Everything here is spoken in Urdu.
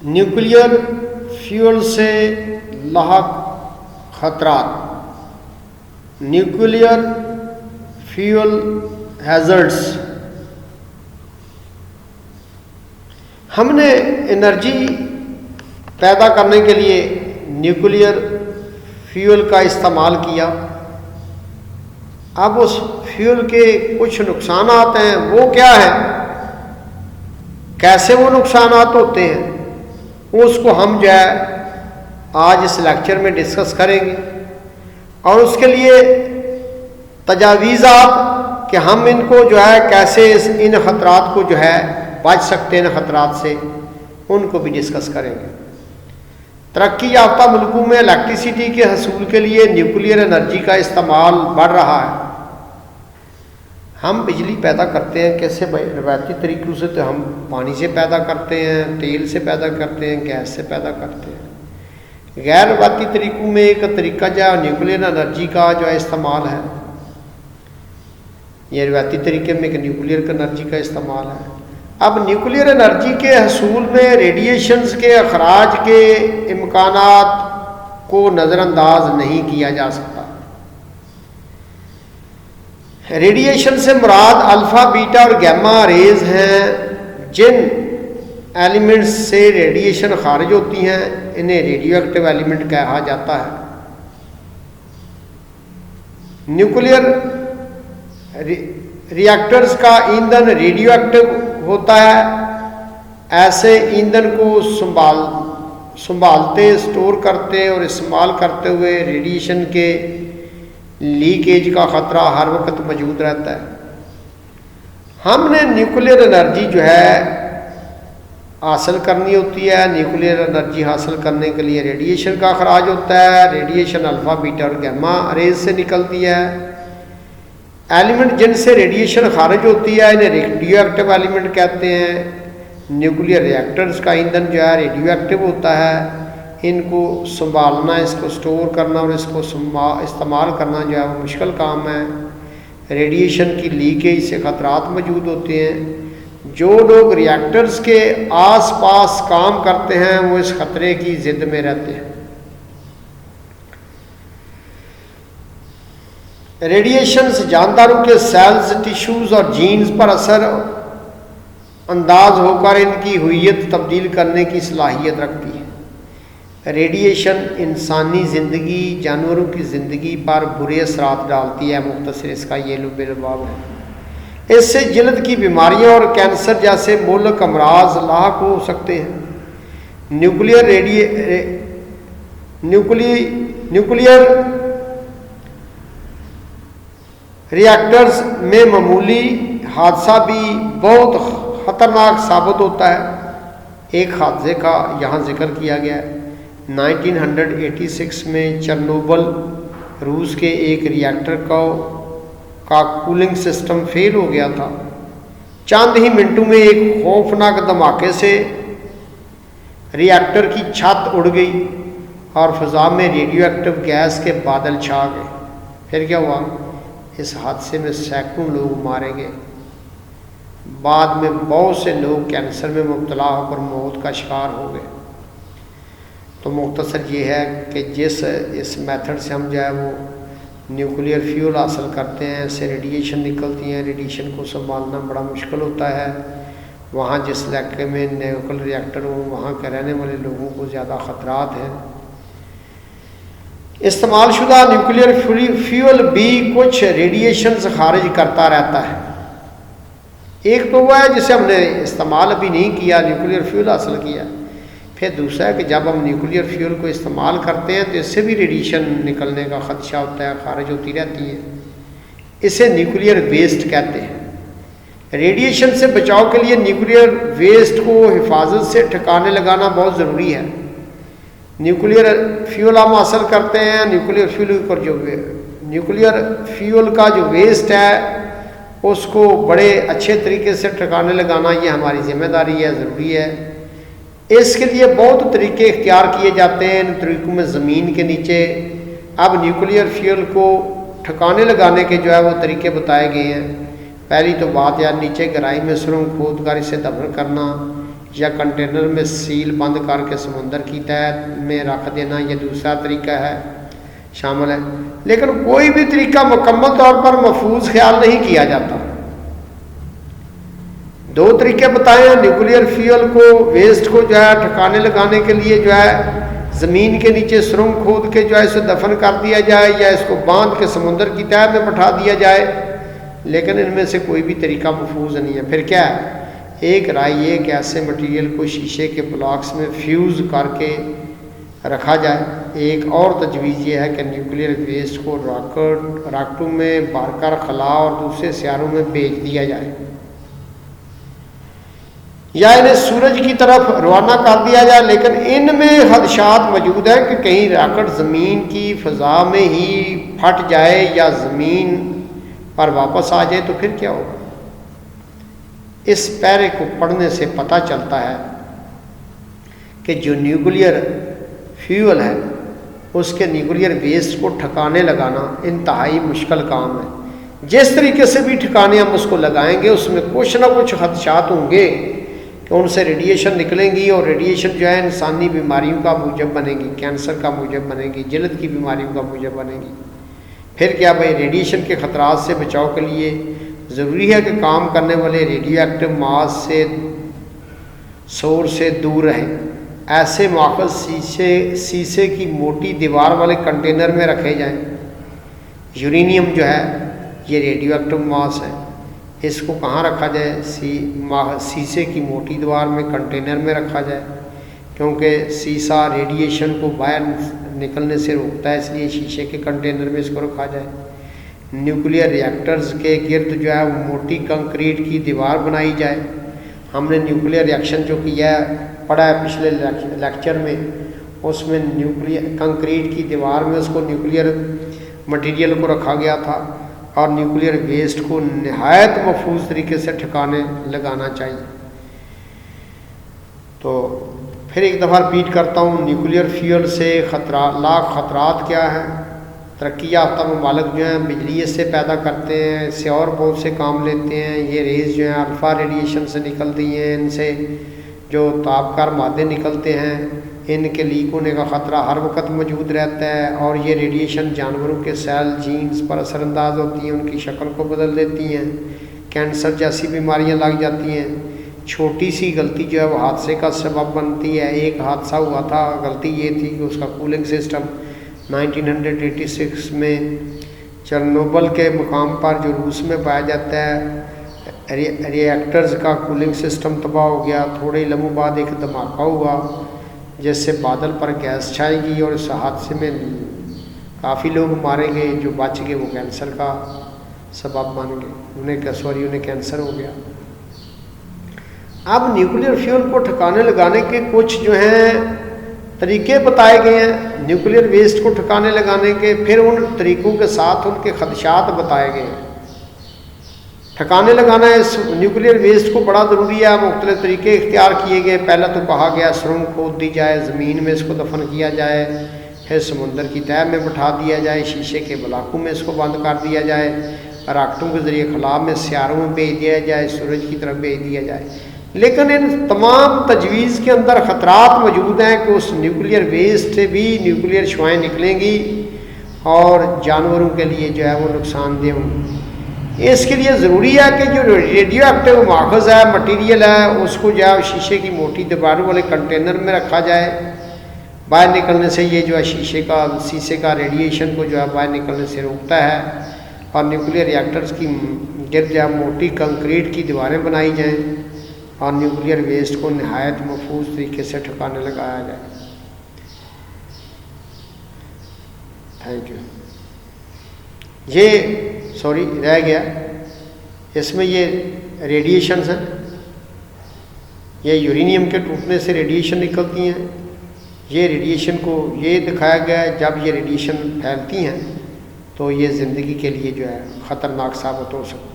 نیوکلیئر فیول سے لاحق خطرات، نیوکلیئر فیول ہیزرڈس۔ ہم نے انرجی پیدا کرنے کے لیے نیوکلیئر فیول کا استعمال کیا۔ اب اس فیول کے کچھ نقصانات ہیں، وہ کیا ہیں، کیسے وہ نقصانات ہوتے ہیں، اس کو ہم جو ہے آج اس لیکچر میں ڈسکس کریں گے، اور اس کے لیے تجاویزات کہ ہم ان کو جو ہے کیسے ان خطرات کو جو ہے بچ سکتے ہیں، ان خطرات سے ان کو بھی ڈسکس کریں گے۔ ترقی یافتہ ملکوں میں الیکٹریسٹی کے حصول کے لیے نیوکلیئر انرجی کا استعمال بڑھ رہا ہے۔ ہم بجلی پیدا کرتے ہیں کیسے بھائی؟ روایتی طریقوں سے تو ہم پانی سے پیدا کرتے ہیں، تیل سے پیدا کرتے ہیں، گیس سے پیدا کرتے ہیں۔ غیر روایتی طریقوں میں ایک طریقہ جو ہے نیوکلیئر انرجی کا جو ہے استعمال ہے۔ یہ روایتی طریقے میں ایک نیوکلیئر انرجی کا استعمال ہے۔ اب نیوکلیئر انرجی کے حصول میں ریڈیشنز کے اخراج کے امکانات کو نظر انداز نہیں کیا جا سکتا۔ ریڈیشن سے مراد الفا، بیٹا اور گیما ریز ہیں۔ جن ایلیمنٹس سے ریڈیشن خارج ہوتی ہیں انہیں ریڈیو ایکٹیو ایلیمنٹ کہا جاتا ہے۔ نیوکلیئر ریئیکٹرز کا ایندھن ریڈیو ایکٹیو ہوتا ہے۔ ایسے ایندھن کو سنبھالتے، اسٹور کرتے اور استعمال کرتے ہوئے ریڈیشن کے لیکیج کا خطرہ ہر وقت موجود رہتا ہے۔ ہم نے نیوکلیئر انرجی جو ہے حاصل کرنی ہوتی ہے۔ نیوکلیئر انرجی حاصل کرنے کے لیے ریڈیشن کا اخراج ہوتا ہے۔ ریڈیشن الفا، بیٹا اور گیما ریز سے نکلتی ہے۔ ایلیمنٹ جن سے ریڈیشن خارج ہوتی ہے انہیں ریڈیو ایکٹیو ایلیمنٹ کہتے ہیں۔ نیوکلیئر ریئیکٹرز کا ایندھن جو ہے ریڈیو ایکٹیو ہوتا ہے۔ ان کو سنبھالنا، اس کو سٹور کرنا اور اس کو استعمال کرنا جو ہے وہ مشکل کام ہے۔ ریڈیشن کی لیکیج سے خطرات موجود ہوتے ہیں۔ جو لوگ ریئیکٹرز کے آس پاس کام کرتے ہیں وہ اس خطرے کی زد میں رہتے ہیں۔ ریڈیشنز جانداروں کے سیلز، ٹیشوز اور جینز پر اثر انداز ہو کر ان کی ہوئیت تبدیل کرنے کی صلاحیت رکھتی ہے۔ ریڈیشن انسانی زندگی، جانوروں کی زندگی پر برے اثرات ڈالتی ہے۔ مختصر اس کا یہ لباب ہے۔ اس سے جلد کی بیماریاں اور کینسر جیسے مہلک امراض لاحق ہو سکتے ہیں۔ نیوکلیئر ریئیکٹرز میں معمولی حادثہ بھی بہت خطرناک ثابت ہوتا ہے۔ ایک حادثے کا یہاں ذکر کیا گیا ہے۔ 1986 میں چرنوبل روس کے ایک ریئیکٹر کا کولنگ سسٹم فیل ہو گیا تھا۔ چند ہی منٹوں میں ایک خوفناک دھماکے سے ریئیکٹر کی چھت اڑ گئی اور فضا میں ریڈیو ایکٹیو گیس کے بادل چھا گئے۔ پھر کیا ہوا؟ اس حادثے میں سینکڑوں لوگ مارے گئے۔ بعد میں بہت سے لوگ کینسر میں مبتلا ہو کر موت کا شکار ہو گئے۔ تو مختصر یہ ہے کہ اس میتھڈ سے ہم جو ہے وہ نیوکلیئر فیول حاصل کرتے ہیں، اس سے ریڈیشن نکلتی ہیں۔ ریڈیشن کو سنبھالنا بڑا مشکل ہوتا ہے۔ وہاں جس علاقے میں نیوکلیئر ریئیکٹر ہو وہاں کے رہنے والے لوگوں کو زیادہ خطرات ہیں۔ استعمال شدہ نیوکلیئر فیول بھی کچھ ریڈیشنز خارج کرتا رہتا ہے۔ ایک تو وہ ہے جسے ہم نے استعمال ابھی نہیں کیا، نیوکلیئر فیول حاصل کیا۔ پھر دوسرا ہے کہ جب ہم نیوکلیئر فیول کو استعمال کرتے ہیں تو اس سے بھی ریڈیشن نکلنے کا خدشہ ہوتا ہے، خارج ہوتی رہتی ہے۔ اسے نیوکلیئر ویسٹ کہتے ہیں۔ ریڈیشن سے بچاؤ کے لیے نیوکلیئر ویسٹ کو حفاظت سے ٹھکانے لگانا بہت ضروری ہے۔ نیوکلیئر فیول ہم حاصل کرتے ہیں، نیوکلیئر فیول کا جو ویسٹ ہے اس کو بڑے اچھے طریقے سے ٹھکانے لگانا یہ ہماری ذمہ داری ہے، ضروری ہے۔ اس کے لیے بہت طریقے اختیار کیے جاتے ہیں۔ ان طریقوں میں زمین کے نیچے اب نیوکلیئر فیول کو ٹھکانے لگانے کے جو ہے وہ طریقے بتائے گئے ہیں۔ پہلی تو بات یار نیچے گہرائی میں سرنگ کھود کر اسے دفن کرنا، یا کنٹینر میں سیل بند کر کے سمندر کی تہہ میں رکھ دینا، یہ دوسرا طریقہ ہے شامل ہے، لیکن کوئی بھی طریقہ مکمل طور پر محفوظ خیال نہیں کیا جاتا۔ دو طریقے بتائے ہیں، نیوکلیئر فیول کو ویسٹ کو جو ہے ٹھکانے لگانے کے لیے جو ہے زمین کے نیچے سرنگ کھود کے جو ہے اسے دفن کر دیا جائے یا اس کو باندھ کے سمندر کی تہہ میں بٹھا دیا جائے، لیکن ان میں سے کوئی بھی طریقہ محفوظ نہیں ہے۔ پھر کیا ہے؟ ایک رائے یہ کہ ایسے مٹیریل کو شیشے کے بلاکس میں فیوز کر کے رکھا جائے۔ ایک اور تجویز یہ ہے کہ نیوکلیئر ویسٹ کو راکٹوں میں بھر کر خلا اور دوسرے سیاروں میں بھیج دیا جائے، یا انہیں سورج کی طرف روانہ کر دیا جائے، لیکن ان میں خدشات موجود ہیں کہ کہیں راکٹ زمین کی فضا میں ہی پھٹ جائے یا زمین پر واپس آ جائے تو پھر کیا ہوگا؟ اس پیرے کو پڑھنے سے پتہ چلتا ہے کہ جو نیوکلیئر فیول ہے اس کے نیوکلیئر ویسٹ کو ٹھکانے لگانا انتہائی مشکل کام ہے۔ جس طریقے سے بھی ٹھکانے ہم اس کو لگائیں گے اس میں کچھ نہ کچھ خدشات ہوں گے کہ ان سے ریڈیشن نکلیں گی، اور ریڈیشن جو ہے انسانی بیماریوں کا موجب بنے گی، کینسر کا موجب بنے گی، جلد کی بیماریوں کا موجب بنے گی۔ پھر کیا بھائی، ریڈیشن کے خطرات سے بچاؤ کے لیے ضروری ہے کہ کام کرنے والے ریڈیو ایکٹیو ماس سے سورس سے دور رہیں۔ ایسے ماخذ سیسے کی موٹی دیوار والے کنٹینر میں رکھے جائیں۔ یورینیم جو ہے یہ ریڈیو ایکٹیو ماس ہے، اس کو کہاں رکھا جائے؟ سیسے کی موٹی دیوار میں کنٹینر میں رکھا جائے، کیونکہ سیسا ریڈیشن کو باہر نکلنے سے روکتا ہے، اس لیے شیشے کے کنٹینر میں اس کو رکھا جائے۔ نیوکلیئر ریئیکٹرز کے گرد جو ہے وہ موٹی کنکریٹ کی دیوار بنائی جائے۔ ہم نے نیوکلیئر ریئیکشن جو کیا ہے پڑھا ہے پچھلے لیکچر میں، اس میں نیوکلیئر کنکریٹ کی دیوار میں اس کو نیوکلیئر مٹیریل کو رکھا گیا تھا، اور نیوکلیئر ویسٹ کو نہایت محفوظ طریقے سے ٹھکانے لگانا چاہیے۔ تو پھر ایک دفعہ ریپیٹ کرتا ہوں، نیوکلیئر فیول سے خطرات کیا ہیں؟ ترقی یافتہ ممالک جو ہیں بجلی اس سے پیدا کرتے ہیں، اس سے اور بہت سے کام لیتے ہیں۔ یہ ریز جو ہیں الفا ریڈیشن سے نکلتی ہیں، ان سے جو تابکار مادے نکلتے ہیں ان کے لیک ہونے کا خطرہ ہر وقت موجود رہتا ہے، اور یہ ریڈیشن جانوروں کے سیل جینز پر اثر انداز ہوتی ہیں، ان کی شکل کو بدل دیتی ہیں، کینسر جیسی بیماریاں لگ جاتی ہیں۔ چھوٹی سی غلطی جو ہے وہ حادثے کا سبب بنتی ہے۔ ایک حادثہ ہوا تھا، غلطی یہ تھی کہ اس کا کولنگ سسٹم 1986 میں چرنوبل کے مقام پر جو روس میں پایا جاتا ہے، ری ایکٹرز کا کولنگ سسٹم تباہ ہو گیا۔ تھوڑے ہی لمحوں بعد ایک دھماکہ ہوا جس سے بادل پر گیس چھائی گئی، اور اس حادثے میں کافی لوگ مارے گئے۔ جو بچ گئے وہ کینسر کا سبب بن گئے، انہیں کینسر ہو گیا۔ اب نیوکلیئر فیول کو ٹھکانے لگانے کے کچھ جو ہیں طریقے بتائے گئے ہیں، نیوکلیئر ویسٹ کو ٹھکانے لگانے کے، پھر ان طریقوں کے ساتھ ان کے خدشات بتائے گئے ہیں۔ ٹھکانے لگانا اس نیوکلیئر ویسٹ کو بڑا ضروری ہے، مختلف طریقے اختیار کیے گئے۔ پہلا تو کہا گیا سرنگ کھود دی جائے، زمین میں اس کو دفن کیا جائے، پھر سمندر کی تہہ میں بٹھا دیا جائے، شیشے کے بلاکوں میں اس کو بند کر دیا جائے، راکٹوں کے ذریعے خلا میں سیاروں میں بھیج دیا جائے، سورج کی طرف بھیج دیا جائے۔ لیکن ان تمام تجویز کے اندر خطرات موجود ہیں کہ اس نیوکلیئر ویسٹ سے بھی نیوکلیئر شعاعیں نکلیں گی اور جانوروں کے لیے جو ہے وہ نقصان دہ ہوں گی۔ اس کے لیے ضروری ہے کہ جو ریڈیو ایکٹیو ماخذ ہے، مٹیریل ہے، اس کو جو ہے شیشے کی موٹی دیواروں والے کنٹینر میں رکھا جائے۔ باہر نکلنے سے یہ جو ہے سیسے کا ریڈیشن کو جو ہے باہر نکلنے سے روکتا ہے، اور نیوکلیئر ریئیکٹرز کی گرد جو ہے موٹی کنکریٹ کی دیواریں بنائی جائیں، اور نیوکلیئر ویسٹ کو نہایت محفوظ طریقے سے ٹھکانے لگایا جائے۔ Thank you. رہ گیا، اس میں یہ ریڈیشنز ہیں، یہ یورینیم کے ٹوٹنے سے ریڈیشن نکلتی ہیں۔ یہ ریڈیشن کو یہ دکھایا گیا ہے جب یہ ریڈیشن پھیلتی ہیں تو یہ زندگی کے لیے جو ہے خطرناک ثابت ہو سکتی ہے۔